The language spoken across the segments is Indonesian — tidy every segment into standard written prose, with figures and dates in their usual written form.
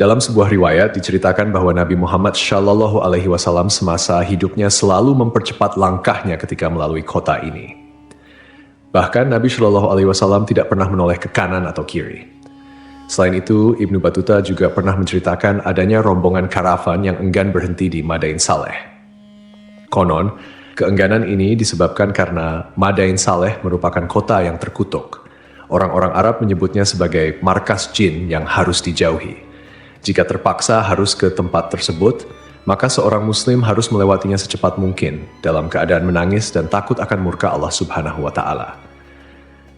Dalam sebuah riwayat diceritakan bahwa Nabi Muhammad Shallallahu Alaihi Wasallam semasa hidupnya selalu mempercepat langkahnya ketika melalui kota ini. Bahkan Nabi Shallallahu Alaihi Wasallam tidak pernah menoleh ke kanan atau kiri. Selain itu, Ibnu Battuta juga pernah menceritakan adanya rombongan karavan yang enggan berhenti di Madain Saleh. Konon, keengganan ini disebabkan karena Madain Saleh merupakan kota yang terkutuk. Orang-orang Arab menyebutnya sebagai markas jin yang harus dijauhi. Jika terpaksa harus ke tempat tersebut, maka seorang muslim harus melewatinya secepat mungkin dalam keadaan menangis dan takut akan murka Allah Subhanahu wa Ta'ala.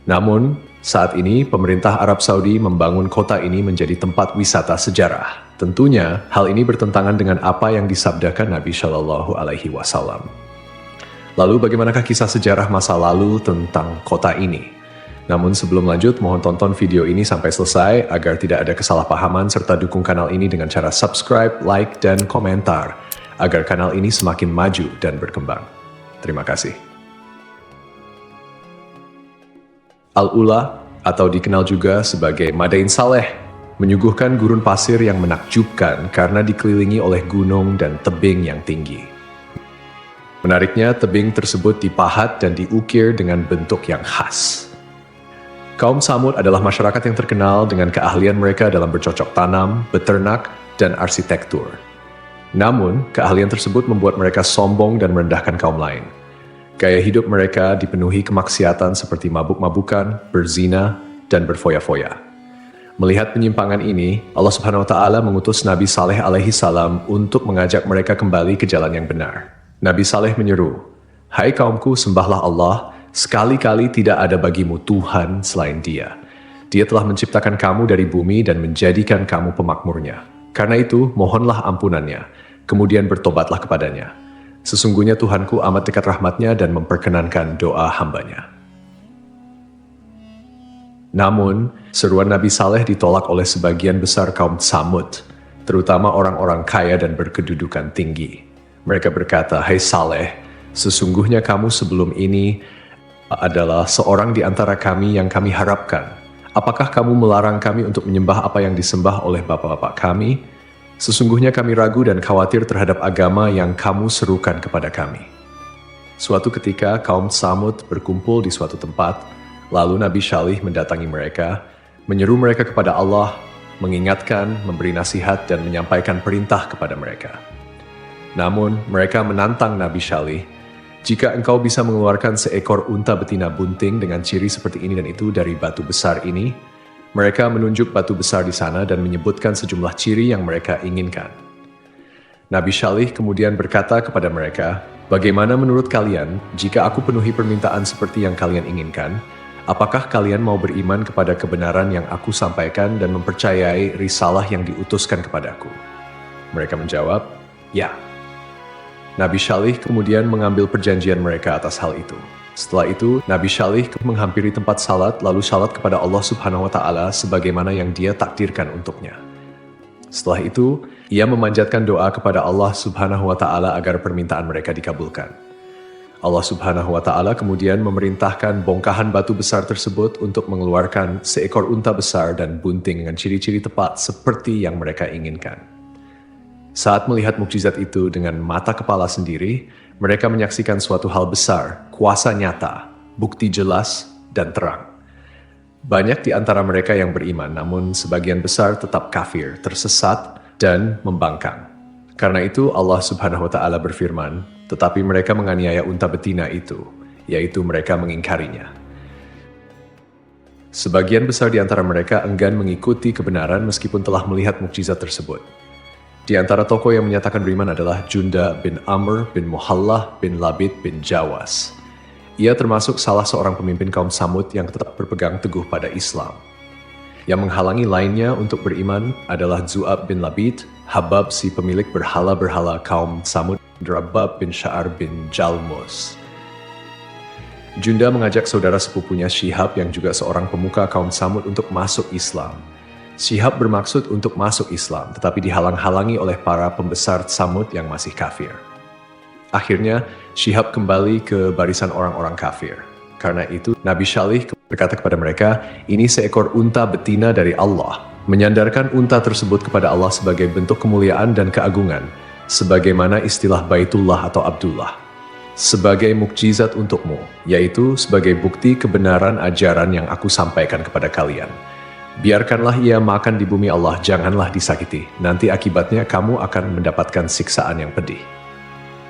Namun, saat ini pemerintah Arab Saudi membangun kota ini menjadi tempat wisata sejarah. Tentunya, hal ini bertentangan dengan apa yang disabdakan Nabi Shallallahu Alaihi Wasallam. Lalu, bagaimanakah kisah sejarah masa lalu tentang kota ini? Namun sebelum lanjut, mohon tonton video ini sampai selesai agar tidak ada kesalahpahaman serta dukung kanal ini dengan cara subscribe, like, dan komentar agar kanal ini semakin maju dan berkembang. Terima kasih. Al-Ula atau dikenal juga sebagai Madain Saleh menyuguhkan gurun pasir yang menakjubkan karena dikelilingi oleh gunung dan tebing yang tinggi. Menariknya, tebing tersebut dipahat dan diukir dengan bentuk yang khas. Kaum Tsamud adalah masyarakat yang terkenal dengan keahlian mereka dalam bercocok tanam, beternak, dan arsitektur. Namun, keahlian tersebut membuat mereka sombong dan merendahkan kaum lain. Gaya hidup mereka dipenuhi kemaksiatan seperti mabuk-mabukan, berzina, dan berfoya-foya. Melihat penyimpangan ini, Allah Subhanahu wa Ta'ala mengutus Nabi Saleh alaihi salam untuk mengajak mereka kembali ke jalan yang benar. Nabi Saleh menyeru, "Hai kaumku, sembahlah Allah. Sekali-kali tidak ada bagimu Tuhan selain Dia. Dia telah menciptakan kamu dari bumi dan menjadikan kamu pemakmurnya. Karena itu, mohonlah ampunannya, kemudian bertobatlah kepadanya. Sesungguhnya Tuhanku amat dekat rahmatnya dan memperkenankan doa hambanya." Namun, seruan Nabi Saleh ditolak oleh sebagian besar kaum Tsamud, terutama orang-orang kaya dan berkedudukan tinggi. Mereka berkata, "Hai Saleh, sesungguhnya kamu sebelum ini adalah seorang di antara kami yang kami harapkan. Apakah kamu melarang kami untuk menyembah apa yang disembah oleh bapak-bapak kami? Sesungguhnya kami ragu dan khawatir terhadap agama yang kamu serukan kepada kami." Suatu ketika kaum Tsamud berkumpul di suatu tempat, lalu Nabi Saleh mendatangi mereka, menyeru mereka kepada Allah, mengingatkan, memberi nasihat, dan menyampaikan perintah kepada mereka. Namun mereka menantang Nabi Saleh, "Jika engkau bisa mengeluarkan seekor unta betina bunting dengan ciri seperti ini dan itu dari batu besar ini," mereka menunjuk batu besar di sana dan menyebutkan sejumlah ciri yang mereka inginkan. Nabi Saleh kemudian berkata kepada mereka, "Bagaimana menurut kalian jika aku penuhi permintaan seperti yang kalian inginkan? Apakah kalian mau beriman kepada kebenaran yang aku sampaikan dan mempercayai risalah yang diutuskan kepadaku?" Mereka menjawab, "Ya." Nabi Saleh kemudian mengambil perjanjian mereka atas hal itu. Setelah itu, Nabi Saleh menghampiri tempat salat lalu salat kepada Allah Subhanahu wa Ta'ala sebagaimana yang Dia takdirkan untuknya. Setelah itu, ia memanjatkan doa kepada Allah Subhanahu wa Ta'ala agar permintaan mereka dikabulkan. Allah Subhanahu wa Ta'ala kemudian memerintahkan bongkahan batu besar tersebut untuk mengeluarkan seekor unta besar dan bunting dengan ciri-ciri tepat seperti yang mereka inginkan. Saat melihat mukjizat itu dengan mata kepala sendiri, mereka menyaksikan suatu hal besar, kuasa nyata, bukti jelas, dan terang. Banyak di antara mereka yang beriman, namun sebagian besar tetap kafir, tersesat, dan membangkang. Karena itu Allah Subhanahu wa Ta'ala berfirman, "Tetapi mereka menganiaya unta betina itu, yaitu mereka mengingkarinya." Sebagian besar di antara mereka enggan mengikuti kebenaran meskipun telah melihat mukjizat tersebut. Di antara tokoh yang menyatakan beriman adalah Junda bin Amr bin Muhallah bin Labid bin Jawas. Ia termasuk salah seorang pemimpin kaum Tsamud yang tetap berpegang teguh pada Islam. Yang menghalangi lainnya untuk beriman adalah Zu'ab bin Labid, Habab si pemilik berhala-berhala kaum Tsamud, Rabab bin Sya'ar bin Jalmus. Junda mengajak saudara sepupunya Syihab yang juga seorang pemuka kaum Tsamud untuk masuk Islam. Syihab bermaksud untuk masuk Islam, tetapi dihalang-halangi oleh para pembesar Tsamud yang masih kafir. Akhirnya, Syihab kembali ke barisan orang-orang kafir. Karena itu, Nabi Saleh berkata kepada mereka, "Ini seekor unta betina dari Allah. menyandarkan unta tersebut kepada Allah sebagai bentuk kemuliaan dan keagungan, sebagaimana istilah Baitullah atau Abdullah, sebagai mukjizat untukmu, yaitu sebagai bukti kebenaran ajaran yang aku sampaikan kepada kalian. Biarkanlah ia makan di bumi Allah, janganlah disakiti, nanti akibatnya kamu akan mendapatkan siksaan yang pedih.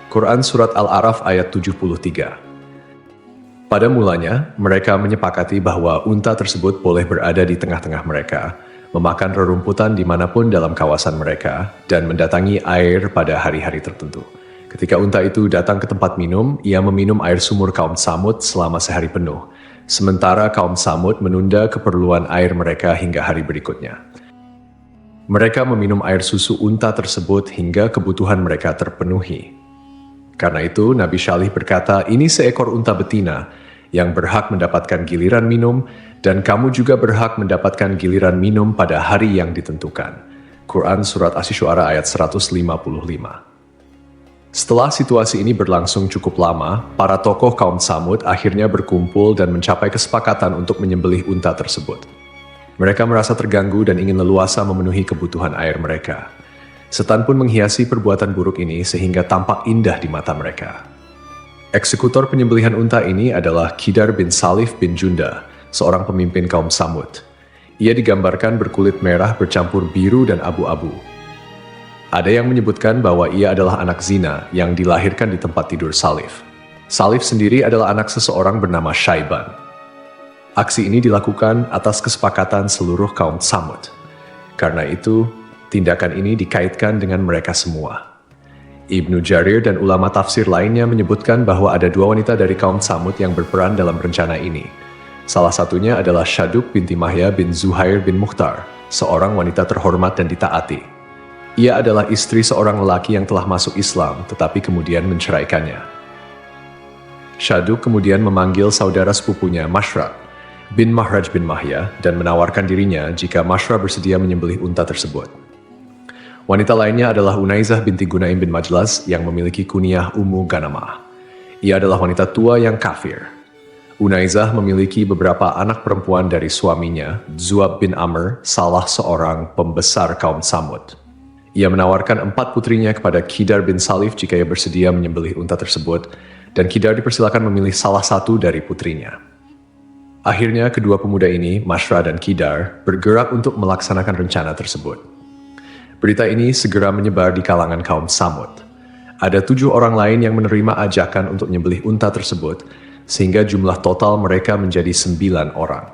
Quran Surat Al-A'raf ayat 73. Pada mulanya, mereka menyepakati bahwa unta tersebut boleh berada di tengah-tengah mereka, memakan rerumputan dimanapun dalam kawasan mereka, dan mendatangi air pada hari-hari tertentu. Ketika unta itu datang ke tempat minum, ia meminum air sumur kaum Tsamud selama sehari penuh, sementara kaum Tsamud menunda keperluan air mereka hingga hari berikutnya. Mereka meminum air susu unta tersebut hingga kebutuhan mereka terpenuhi. Karena itu, Nabi Syalih berkata, ini seekor unta betina yang berhak mendapatkan giliran minum, dan kamu juga berhak mendapatkan giliran minum pada hari yang ditentukan. Quran Surat Asy-Syu'ara ayat 155. Setelah situasi ini berlangsung cukup lama, para tokoh kaum Tsamud akhirnya berkumpul dan mencapai kesepakatan untuk menyembelih unta tersebut. Mereka merasa terganggu dan ingin leluasa memenuhi kebutuhan air mereka. Setan pun menghiasi perbuatan buruk ini sehingga tampak indah di mata mereka. Eksekutor penyembelihan unta ini adalah Qidar bin Salif bin Junda, seorang pemimpin kaum Tsamud. Ia digambarkan berkulit merah bercampur biru dan abu-abu. Ada yang menyebutkan bahwa ia adalah anak zina yang dilahirkan di tempat tidur Salif. Salif sendiri adalah anak seseorang bernama Syaiban. Aksi ini dilakukan atas kesepakatan seluruh kaum Tsamud. Karena itu, tindakan ini dikaitkan dengan mereka semua. Ibnu Jarir dan ulama tafsir lainnya menyebutkan bahwa ada dua wanita dari kaum Tsamud yang berperan dalam rencana ini. Salah satunya adalah Syaduk binti Mahya bin Zuhair bin Mukhtar, seorang wanita terhormat dan ditaati. Ia adalah istri seorang lelaki yang telah masuk Islam, tetapi kemudian menceraikannya. Syaduk kemudian memanggil saudara sepupunya Mashraq bin Mahraj bin Mahya dan menawarkan dirinya jika Mashraq bersedia menyembelih unta tersebut. Wanita lainnya adalah Unaizah binti Gunaim bin Majlas yang memiliki kunyah Ummu Ganamah. Ia adalah wanita tua yang kafir. Unaizah memiliki beberapa anak perempuan dari suaminya, Zuab bin Amr, salah seorang pembesar kaum Tsamud. Ia menawarkan 4 putrinya kepada Qidar bin Salif jika ia bersedia menyembelih unta tersebut, dan Qidar dipersilakan memilih salah satu dari putrinya. Akhirnya kedua pemuda ini, Mashra dan Qidar, bergerak untuk melaksanakan rencana tersebut. Berita ini segera menyebar di kalangan kaum Tsamud. Ada 7 orang lain yang menerima ajakan untuk menyembelih unta tersebut, sehingga jumlah total mereka menjadi 9 orang.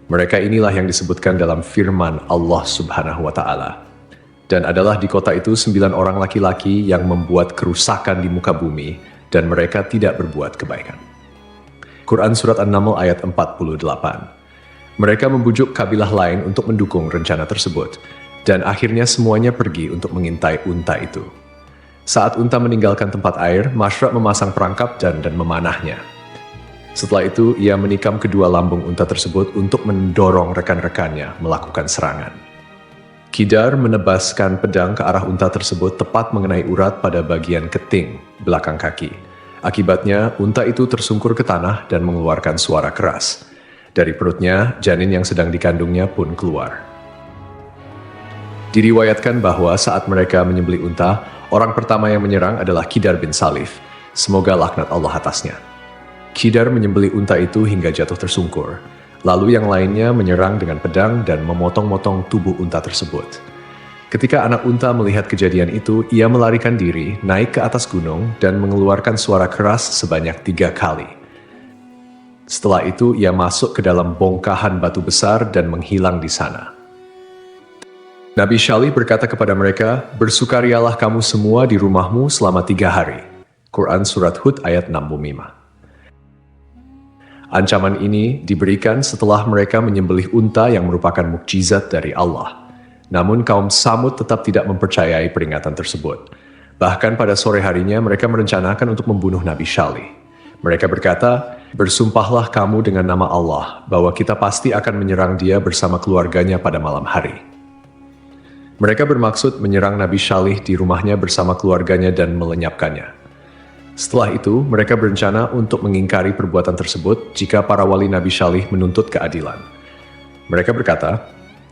Mereka inilah yang disebutkan dalam firman Allah Subhanahu wa Ta'ala. Dan adalah di kota itu 9 orang laki-laki yang membuat kerusakan di muka bumi, dan mereka tidak berbuat kebaikan. Quran Surat An-Naml ayat 48. Mereka membujuk kabilah lain untuk mendukung rencana tersebut, dan akhirnya semuanya pergi untuk mengintai unta itu. Saat unta meninggalkan tempat air, Mashraq memasang perangkap dan memanahnya. Setelah itu, ia menikam kedua lambung unta tersebut untuk mendorong rekan-rekannya melakukan serangan. Qidar menebaskan pedang ke arah unta tersebut tepat mengenai urat pada bagian keting belakang kaki. Akibatnya, unta itu tersungkur ke tanah dan mengeluarkan suara keras. Dari perutnya, janin yang sedang dikandungnya pun keluar. Diriwayatkan bahwa saat mereka menyembelih unta, orang pertama yang menyerang adalah Qidar bin Salif. Semoga laknat Allah atasnya. Qidar menyembelih unta itu hingga jatuh tersungkur. Lalu yang lainnya menyerang dengan pedang dan memotong-motong tubuh unta tersebut. Ketika anak unta melihat kejadian itu, ia melarikan diri, naik ke atas gunung, dan mengeluarkan suara keras sebanyak 3 kali. Setelah itu, ia masuk ke dalam bongkahan batu besar dan menghilang di sana. Nabi Syalih berkata kepada mereka, "Bersukarialah kamu semua di rumahmu selama 3 hari." Quran Surat Hud ayat 65. Ancaman ini diberikan setelah mereka menyembelih unta yang merupakan mukjizat dari Allah. Namun kaum Tsamud tetap tidak mempercayai peringatan tersebut. Bahkan pada sore harinya mereka merencanakan untuk membunuh Nabi Syalih. Mereka berkata, "Bersumpahlah kamu dengan nama Allah bahwa kita pasti akan menyerang dia bersama keluarganya pada malam hari." Mereka bermaksud menyerang Nabi Syalih di rumahnya bersama keluarganya dan melenyapkannya. Setelah itu, mereka berencana untuk mengingkari perbuatan tersebut jika para wali Nabi Syalih menuntut keadilan. Mereka berkata,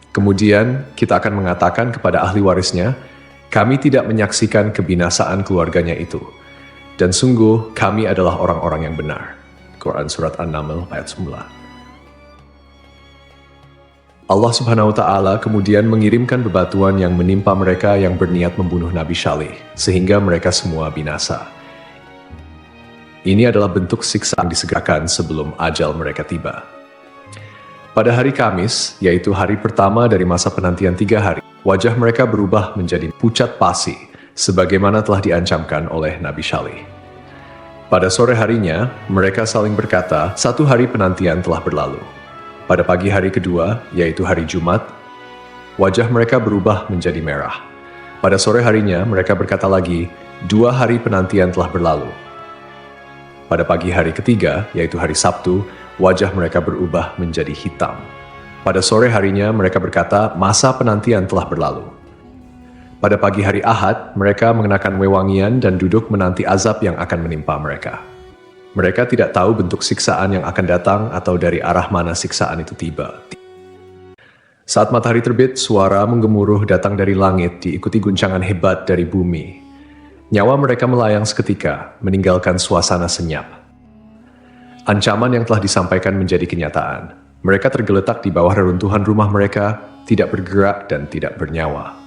Kemudian kita akan mengatakan kepada ahli warisnya, kami tidak menyaksikan kebinasaan keluarganya itu. Dan sungguh kami adalah orang-orang yang benar. Quran Surat An-Naml ayat 9. Allah Subhanahu wa Ta'ala kemudian mengirimkan bebatuan yang menimpa mereka yang berniat membunuh Nabi Syalih, sehingga mereka semua binasa. Ini adalah bentuk siksaan disegerakan sebelum ajal mereka tiba. Pada hari Kamis, yaitu hari pertama dari masa penantian 3 hari, wajah mereka berubah menjadi pucat pasi, sebagaimana telah diancamkan oleh Nabi Syalih. Pada sore harinya, mereka saling berkata, 1 hari penantian telah berlalu. Pada pagi hari kedua, yaitu hari Jumat, wajah mereka berubah menjadi merah. Pada sore harinya, mereka berkata lagi, 2 hari penantian telah berlalu. Pada pagi hari ketiga, yaitu hari Sabtu, wajah mereka berubah menjadi hitam. Pada sore harinya, mereka berkata, masa penantian telah berlalu. Pada pagi hari Ahad, mereka mengenakan wewangian dan duduk menanti azab yang akan menimpa mereka. Mereka tidak tahu bentuk siksaan yang akan datang atau dari arah mana siksaan itu tiba. Saat matahari terbit, suara menggemuruh datang dari langit diikuti guncangan hebat dari bumi. Nyawa mereka melayang seketika, meninggalkan suasana senyap. Ancaman yang telah disampaikan menjadi kenyataan. Mereka tergeletak di bawah reruntuhan rumah mereka, tidak bergerak dan tidak bernyawa.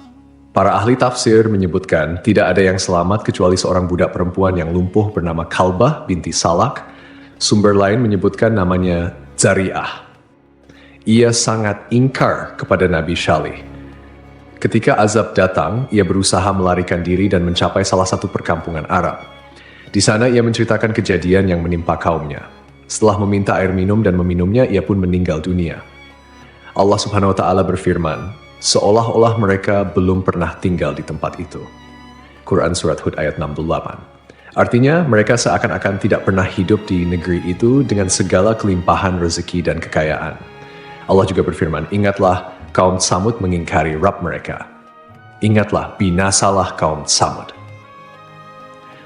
Para ahli tafsir menyebutkan tidak ada yang selamat kecuali seorang budak perempuan yang lumpuh bernama Kalbah binti Salak. Sumber lain menyebutkan namanya Zari'ah. Ia sangat ingkar kepada Nabi Syalih. Ketika azab datang, ia berusaha melarikan diri dan mencapai salah satu perkampungan Arab. Di sana ia menceritakan kejadian yang menimpa kaumnya. Setelah meminta air minum dan meminumnya, ia pun meninggal dunia. Allah Subhanahu wa Ta'ala berfirman, seolah-olah mereka belum pernah tinggal di tempat itu. Quran Surat Hud ayat 68. Artinya, mereka seakan-akan tidak pernah hidup di negeri itu dengan segala kelimpahan rezeki dan kekayaan. Allah juga berfirman, ingatlah kaum Tsamud mengingkari Rabb mereka. Ingatlah, binasalah kaum Tsamud.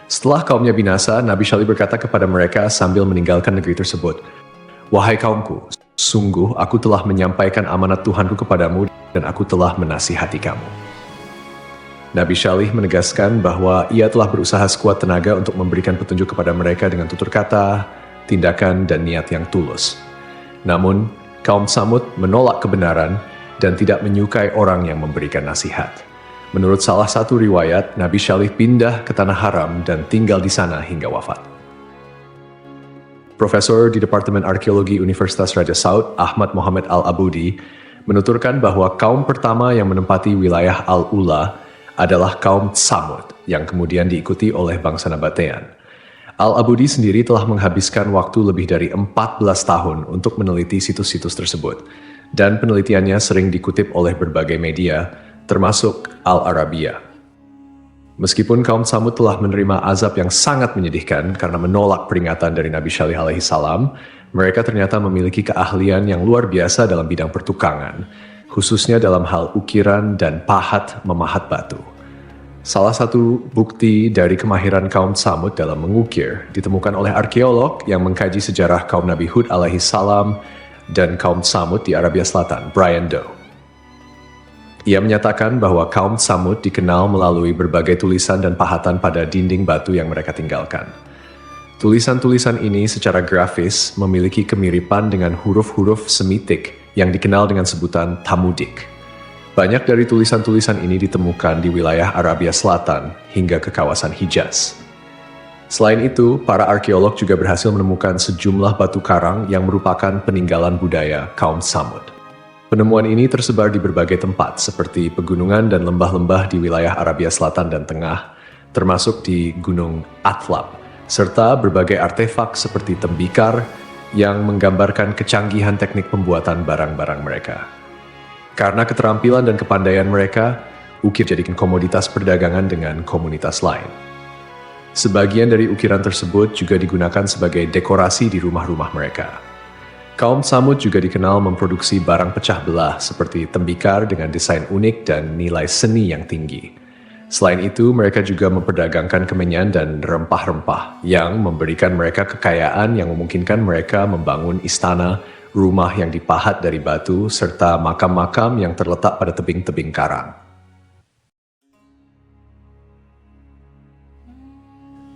Setelah kaumnya binasa, Nabi Syalih berkata kepada mereka sambil meninggalkan negeri tersebut, wahai kaumku, sungguh aku telah menyampaikan amanat Tuhanku kepadamu dan aku telah menasihati kamu. Nabi Syalih menegaskan bahwa ia telah berusaha sekuat tenaga untuk memberikan petunjuk kepada mereka dengan tutur kata, tindakan, dan niat yang tulus. Namun, kaum Tsamud menolak kebenaran dan tidak menyukai orang yang memberikan nasihat. Menurut salah satu riwayat, Nabi Syalih pindah ke Tanah Haram dan tinggal di sana hingga wafat. Profesor di Departemen Arkeologi Universitas Raja Saud, Ahmad Muhammad Al-Abudi, menuturkan bahwa kaum pertama yang menempati wilayah Al-Ula adalah kaum Tsamud, yang kemudian diikuti oleh bangsa Nabatean. Al-Abudi sendiri telah menghabiskan waktu lebih dari 14 tahun untuk meneliti situs-situs tersebut, dan penelitiannya sering dikutip oleh berbagai media, termasuk Al-Arabiya. Meskipun kaum Tsamud telah menerima azab yang sangat menyedihkan karena menolak peringatan dari Nabi Syalih alaihi salam, mereka ternyata memiliki keahlian yang luar biasa dalam bidang pertukangan, khususnya dalam hal ukiran dan pahat memahat batu. Salah satu bukti dari kemahiran kaum Tsamud dalam mengukir ditemukan oleh arkeolog yang mengkaji sejarah kaum Nabi Hud alaihi salam dan kaum Tsamud di Arabia Selatan, Brian Doe. Ia menyatakan bahwa kaum Tsamud dikenal melalui berbagai tulisan dan pahatan pada dinding batu yang mereka tinggalkan. Tulisan-tulisan ini secara grafis memiliki kemiripan dengan huruf-huruf Semitik yang dikenal dengan sebutan Tamudik. Banyak dari tulisan-tulisan ini ditemukan di wilayah Arabia Selatan hingga ke kawasan Hijaz. Selain itu, para arkeolog juga berhasil menemukan sejumlah batu karang yang merupakan peninggalan budaya kaum Tsamud. Penemuan ini tersebar di berbagai tempat seperti pegunungan dan lembah-lembah di wilayah Arabia Selatan dan Tengah, termasuk di Gunung Atlab, serta berbagai artefak seperti tembikar yang menggambarkan kecanggihan teknik pembuatan barang-barang mereka. Karena keterampilan dan kepandaian mereka, ukir jadikan komoditas perdagangan dengan komunitas lain. Sebagian dari ukiran tersebut juga digunakan sebagai dekorasi di rumah-rumah mereka. Kaum Tsamud juga dikenal memproduksi barang pecah belah seperti tembikar dengan desain unik dan nilai seni yang tinggi. Selain itu, mereka juga memperdagangkan kemenyan dan rempah-rempah yang memberikan mereka kekayaan yang memungkinkan mereka membangun istana, rumah yang dipahat dari batu, serta makam-makam yang terletak pada tebing-tebing karang.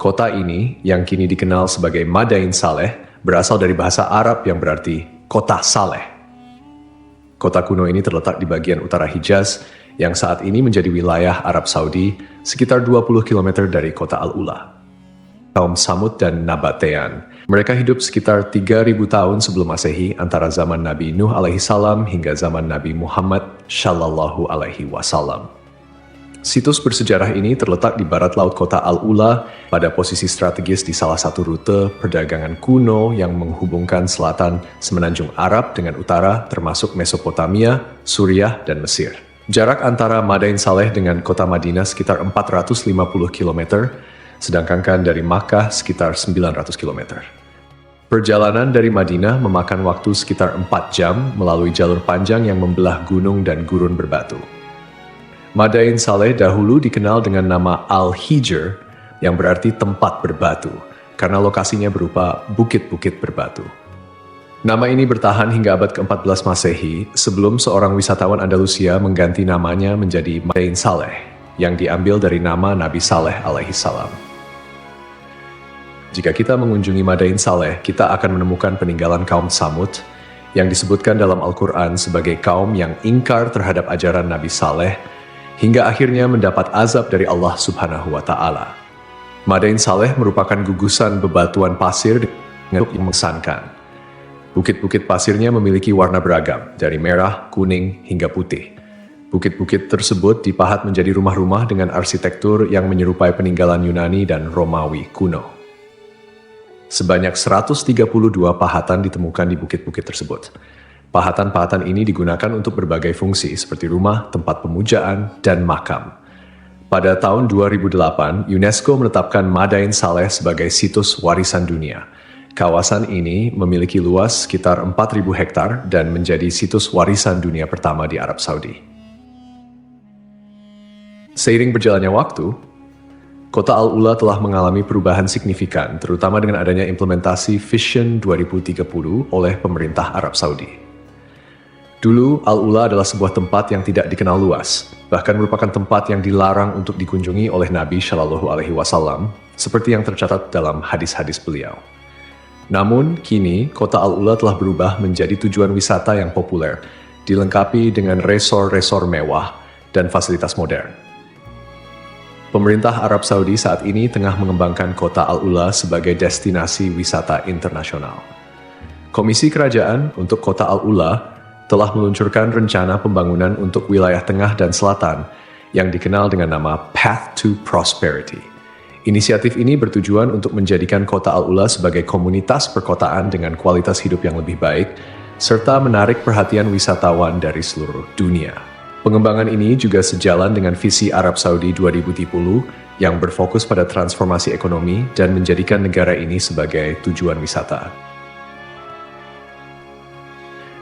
Kota ini, yang kini dikenal sebagai Madain Saleh, berasal dari bahasa Arab yang berarti kota Saleh. Kota kuno ini terletak di bagian utara Hijaz, yang saat ini menjadi wilayah Arab Saudi, sekitar 20 km dari kota Al-Ula. Kaum Samud dan Nabatean, mereka hidup sekitar 3.000 tahun sebelum Masehi, antara zaman Nabi Nuh alaihissalam hingga zaman Nabi Muhammad shallallahu alaihi wasallam. Situs bersejarah ini terletak di barat laut kota Al-Ula, pada posisi strategis di salah satu rute perdagangan kuno yang menghubungkan selatan Semenanjung Arab dengan utara, termasuk Mesopotamia, Suriah, dan Mesir. Jarak antara Madain Saleh dengan kota Madinah sekitar 450 km, sedangkan dari Makkah sekitar 900 km. Perjalanan dari Madinah memakan waktu sekitar 4 jam melalui jalur panjang yang membelah gunung dan gurun berbatu. Madain Saleh dahulu dikenal dengan nama Al-Hijr, yang berarti tempat berbatu, karena lokasinya berupa bukit-bukit berbatu. Nama ini bertahan hingga abad ke-14 Masehi, sebelum seorang wisatawan Andalusia mengganti namanya menjadi Madain Saleh, yang diambil dari nama Nabi Saleh alaihissalam. Jika kita mengunjungi Madain Saleh, kita akan menemukan peninggalan kaum Samud, yang disebutkan dalam Al-Quran sebagai kaum yang ingkar terhadap ajaran Nabi Saleh, hingga akhirnya mendapat azab dari Allah Subhanahu wa Ta'ala. Madain Saleh merupakan gugusan bebatuan pasir yang mengesankan. Bukit-bukit pasirnya memiliki warna beragam, dari merah, kuning, hingga putih. Bukit-bukit tersebut dipahat menjadi rumah-rumah dengan arsitektur yang menyerupai peninggalan Yunani dan Romawi kuno. Sebanyak 132 pahatan ditemukan di bukit-bukit tersebut. Pahatan-pahatan ini digunakan untuk berbagai fungsi seperti rumah, tempat pemujaan, dan makam. Pada tahun 2008, UNESCO menetapkan Madain Saleh sebagai situs warisan dunia. Kawasan ini memiliki luas sekitar 4.000 hektar dan menjadi situs warisan dunia pertama di Arab Saudi. Seiring berjalannya waktu, kota Al-Ula telah mengalami perubahan signifikan, terutama dengan adanya implementasi Vision 2030 oleh pemerintah Arab Saudi. Dulu, Al-Ula adalah sebuah tempat yang tidak dikenal luas, bahkan merupakan tempat yang dilarang untuk dikunjungi oleh Nabi Shallallahu Alaihi Wasallam, seperti yang tercatat dalam hadis-hadis beliau. Namun, kini kota Al-Ula telah berubah menjadi tujuan wisata yang populer, dilengkapi dengan resor-resor mewah dan fasilitas modern. Pemerintah Arab Saudi saat ini tengah mengembangkan kota Al-Ula sebagai destinasi wisata internasional. Komisi Kerajaan untuk kota Al-Ula telah meluncurkan rencana pembangunan untuk wilayah tengah dan selatan yang dikenal dengan nama Path to Prosperity. Inisiatif ini bertujuan untuk menjadikan kota Al-Ula sebagai komunitas perkotaan dengan kualitas hidup yang lebih baik, serta menarik perhatian wisatawan dari seluruh dunia. Pengembangan ini juga sejalan dengan visi Arab Saudi 2030 yang berfokus pada transformasi ekonomi dan menjadikan negara ini sebagai tujuan wisata.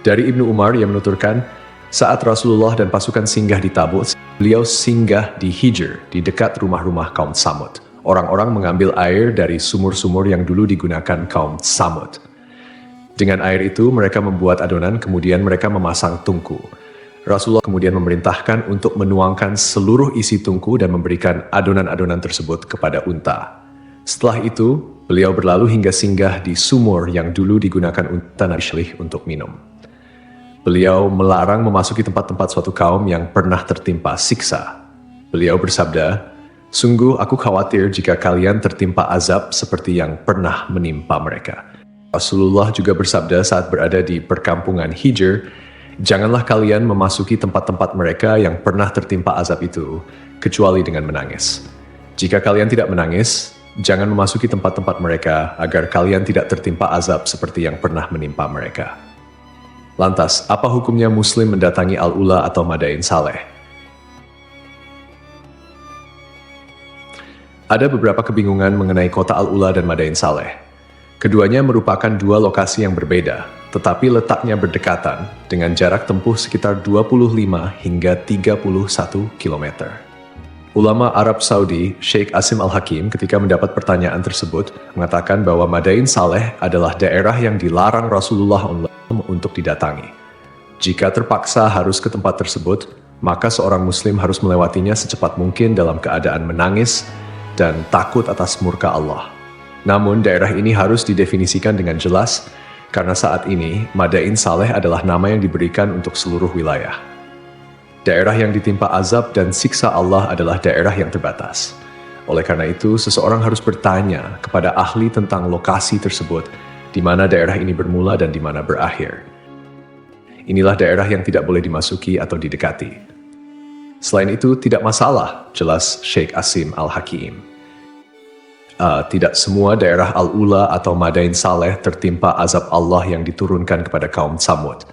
Dari Ibnu Umar yang menuturkan, saat Rasulullah dan pasukan singgah di Tabuk, beliau singgah di Hijr, di dekat rumah-rumah kaum Samud. Orang-orang mengambil air dari sumur-sumur yang dulu digunakan kaum Samud. Dengan air itu, mereka membuat adonan, kemudian mereka memasang tungku. Rasulullah kemudian memerintahkan untuk menuangkan seluruh isi tungku dan memberikan adonan-adonan tersebut kepada unta. Setelah itu, beliau berlalu hingga singgah di sumur yang dulu digunakan unta Nabi Shalih untuk minum. Beliau melarang memasuki tempat-tempat suatu kaum yang pernah tertimpa siksa. Beliau bersabda, "Sungguh aku khawatir jika kalian tertimpa azab seperti yang pernah menimpa mereka." Rasulullah juga bersabda saat berada di perkampungan Hijr, "Janganlah kalian memasuki tempat-tempat mereka yang pernah tertimpa azab itu, kecuali dengan menangis. Jika kalian tidak menangis, jangan memasuki tempat-tempat mereka agar kalian tidak tertimpa azab seperti yang pernah menimpa mereka." Lantas, apa hukumnya Muslim mendatangi Al-Ula atau Madain Saleh? Ada beberapa kebingungan mengenai kota Al-Ula dan Madain Saleh. Keduanya merupakan dua lokasi yang berbeda, tetapi letaknya berdekatan dengan jarak tempuh sekitar 25 hingga 31 km. Ulama Arab Saudi, Sheikh Asim Al-Hakim, ketika mendapat pertanyaan tersebut, mengatakan bahwa Madain Saleh adalah daerah yang dilarang Rasulullah untuk didatangi. Jika terpaksa harus ke tempat tersebut, maka seorang muslim harus melewatinya secepat mungkin dalam keadaan menangis dan takut atas murka Allah. Namun daerah ini harus didefinisikan dengan jelas, karena saat ini Madain Saleh adalah nama yang diberikan untuk seluruh wilayah. Daerah yang ditimpa azab dan siksa Allah adalah daerah yang terbatas. Oleh karena itu, seseorang harus bertanya kepada ahli tentang lokasi tersebut, di mana daerah ini bermula dan di mana berakhir. Inilah daerah yang tidak boleh dimasuki atau didekati. Selain itu, tidak masalah, jelas Sheikh Asim Al-Hakim. Tidak semua daerah Al-Ula atau Madain Saleh tertimpa azab Allah yang diturunkan kepada kaum Tsamud.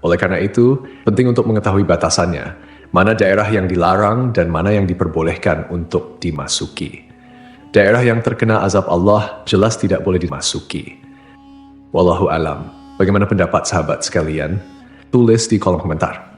Oleh karena itu, penting untuk mengetahui batasannya, mana daerah yang dilarang dan mana yang diperbolehkan untuk dimasuki. Daerah yang terkena azab Allah jelas tidak boleh dimasuki. Wallahu alam. Bagaimana pendapat sahabat sekalian? Tulis di kolom komentar.